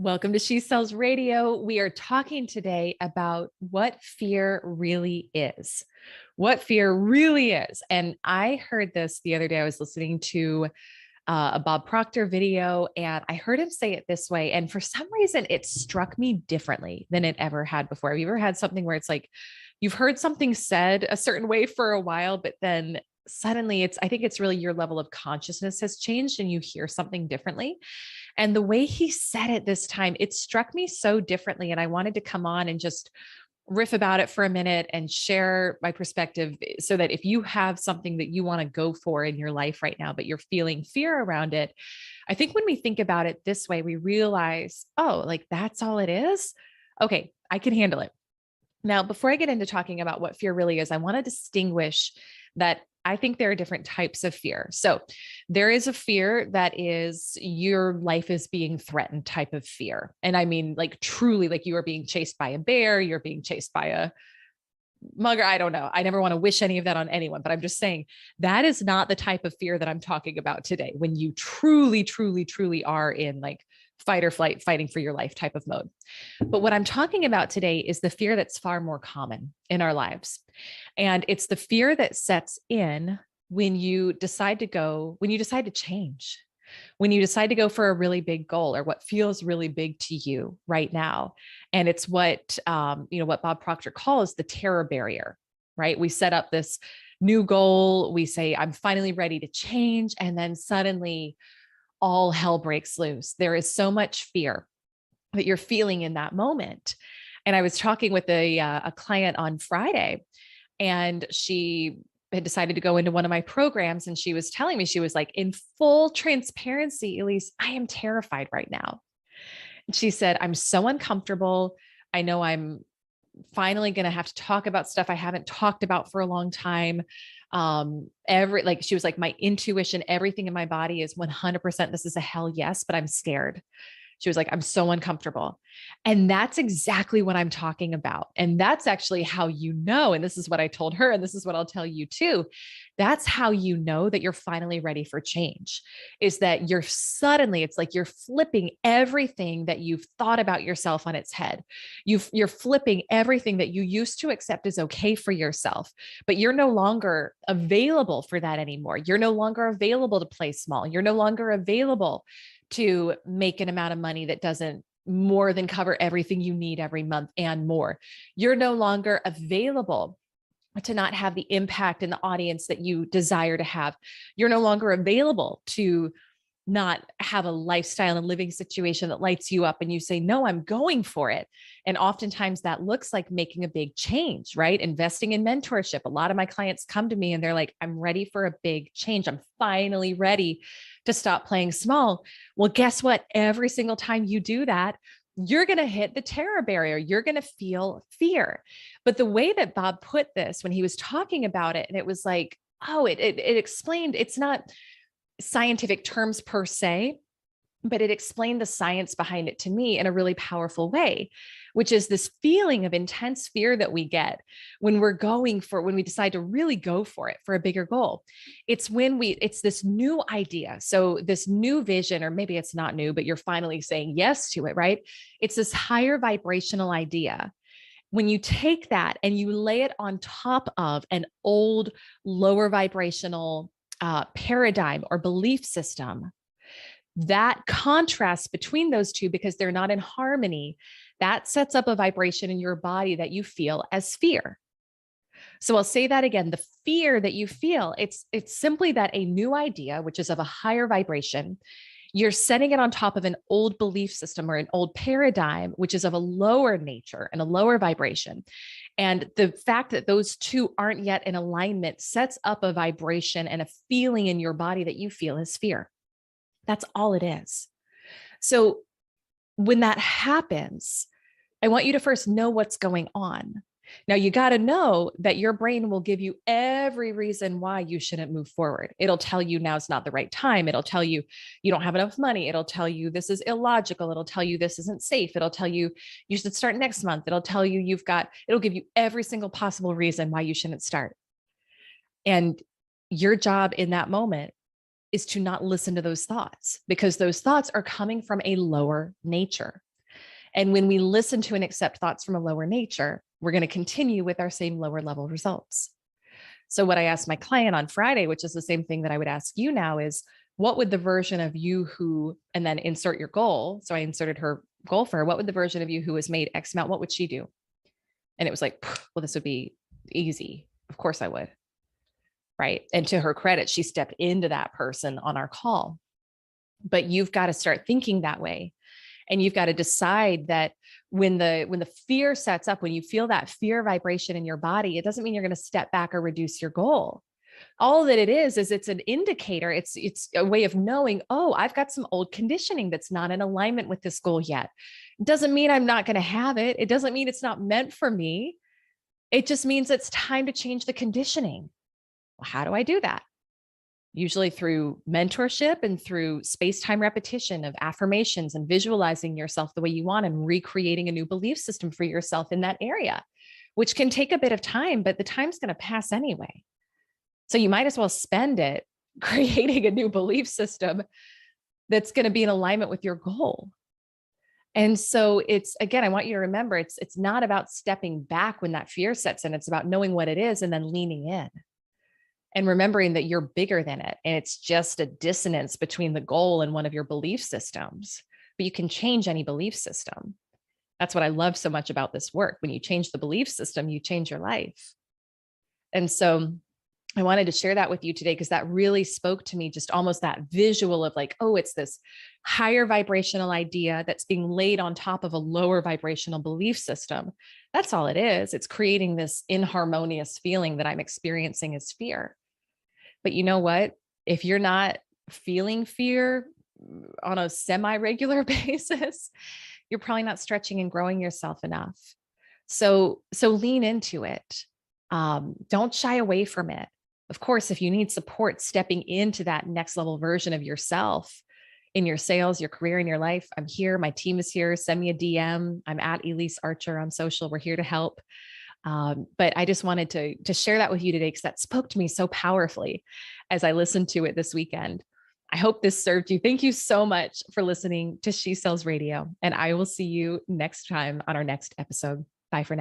Welcome to She Sells Radio. We are talking today about what fear really is. What fear really is. And I heard this the other day. I was listening to a Bob Proctor video and I heard him say it this way. And for some reason, it struck me differently than it ever had before. Have you ever had something where it's like you've heard something said a certain way for a while, but then suddenly I think it's really your level of consciousness has changed and you hear something differently. And the way he said it this time, it struck me so differently. And I wanted to come on and just riff about it for a minute and share my perspective so that if you have something that you want to go for in your life right now, but you're feeling fear around it, I think when we think about it this way, we realize, oh, like that's all it is. Okay, I can handle it. Now, before I get into talking about what fear really is, I want to distinguish that I think there are different types of fear. So there is a fear that is your life is being threatened type of fear. And I mean, like truly, like you are being chased by a bear, you're being chased by a mugger. I don't know. I never want to wish any of that on anyone, but I'm just saying that is not the type of fear that I'm talking about today. When you truly, truly, truly are in like fight or flight, fighting for your life type of mode. But what I'm talking about today is the fear that's far more common in our lives. And it's the fear that sets in when you decide to change, when you decide to go for a really big goal or what feels really big to you right now. And it's what Bob Proctor calls the terror barrier, right? We set up this new goal. We say, I'm finally ready to change. And then suddenly all hell breaks loose. There is so much fear that you're feeling in that moment. And I was talking with a client on Friday, and she had decided to go into one of my programs. And she was telling me, she was like, in full transparency, Elise, I am terrified right now. And she said, I'm so uncomfortable. I know I'm finally going to have to talk about stuff I haven't talked about for a long time. She was like, my intuition, everything in my body is 100%. This is a hell yes, but I'm scared. She was like, I'm so uncomfortable. And that's exactly what I'm talking about. And that's actually how you know, and this is what I told her, and this is what I'll tell you too. That's how you know that you're finally ready for change, is that it's like you're flipping everything that you've thought about yourself on its head. You're flipping everything that you used to accept as okay for yourself, but you're no longer available for that anymore. You're no longer available to play small. You're no longer available to make an amount of money that doesn't more than cover everything you need every month and more. You're no longer available to not have the impact in the audience that you desire to have. You're no longer available to not have a lifestyle and living situation that lights you up and you say, no, I'm going for it. And oftentimes that looks like making a big change, right? Investing in mentorship. A lot of my clients come to me and they're like, I'm ready for a big change. I'm finally ready to stop playing small. Well, guess what? Every single time you do that, you're going to hit the terror barrier. You're going to feel fear. But the way that Bob put this when he was talking about it, and it was like, oh, it explained, it's not scientific terms per se, but it explained the science behind it to me in a really powerful way, which is this feeling of intense fear that we get when we decide to really go for it, for a bigger goal. It's it's this new idea. So this new vision, or maybe it's not new, but you're finally saying yes to it, right? It's this higher vibrational idea. When you take that and you lay it on top of an old, lower vibrational paradigm or belief system, that contrast between those two, because they're not in harmony, that sets up a vibration in your body that you feel as fear. So I'll say that again, the fear that you feel, it's simply that a new idea, which is of a higher vibration, you're setting it on top of an old belief system or an old paradigm, which is of a lower nature and a lower vibration. And the fact that those two aren't yet in alignment sets up a vibration and a feeling in your body that you feel as fear. That's all it is. So when that happens, I want you to first know what's going on. Now, you got to know that your brain will give you every reason why you shouldn't move forward. It'll tell you now's not the right time. It'll tell you you don't have enough money. It'll tell you this is illogical. It'll tell you this isn't safe. It'll tell you you should start next month. It'll tell you it'll give you every single possible reason why you shouldn't start. And your job in that moment is to not listen to those thoughts, because those thoughts are coming from a lower nature. And when we listen to and accept thoughts from a lower nature, we're going to continue with our same lower level results. So what I asked my client on Friday, which is the same thing that I would ask you now, is what would the version of you who, and then insert your goal. So I inserted her goal for her. What would the version of you who has made X amount, what would she do? And it was like, well, this would be easy. Of course I would. Right. And to her credit, she stepped into that person on our call. But you've got to start thinking that way. And you've got to decide that when the fear sets up, when you feel that fear vibration in your body, it doesn't mean you're going to step back or reduce your goal. All that it is it's an indicator. It's a way of knowing, oh, I've got some old conditioning that's not in alignment with this goal yet. It doesn't mean I'm not going to have it. It doesn't mean it's not meant for me. It just means it's time to change the conditioning. Well, how do I do that? Usually through mentorship and through space-time repetition of affirmations and visualizing yourself the way you want and recreating a new belief system for yourself in that area, which can take a bit of time, but the time's going to pass anyway. So you might as well spend it creating a new belief system that's going to be in alignment with your goal. And so it's, again, I want you to remember, it's not about stepping back when that fear sets in. It's about knowing what it is and then leaning in. And remembering that you're bigger than it. And it's just a dissonance between the goal and one of your belief systems, but you can change any belief system. That's what I love so much about this work. When you change the belief system, you change your life. And so I wanted to share that with you today because that really spoke to me, just almost that visual of like, oh, it's this higher vibrational idea that's being laid on top of a lower vibrational belief system. That's all it is. It's creating this inharmonious feeling that I'm experiencing as fear. But you know what? If you're not feeling fear on a semi-regular basis, you're probably not stretching and growing yourself enough. So lean into it. Don't shy away from it. Of course, if you need support stepping into that next level version of yourself in your sales, your career, in your life, I'm here. My team is here. Send me a DM. I'm at Elise Archer on social. We're here to help. But I just wanted to share that with you today because that spoke to me so powerfully as I listened to it this weekend. I hope this served you. Thank you so much for listening to She Sells Radio, and I will see you next time on our next episode. Bye for now.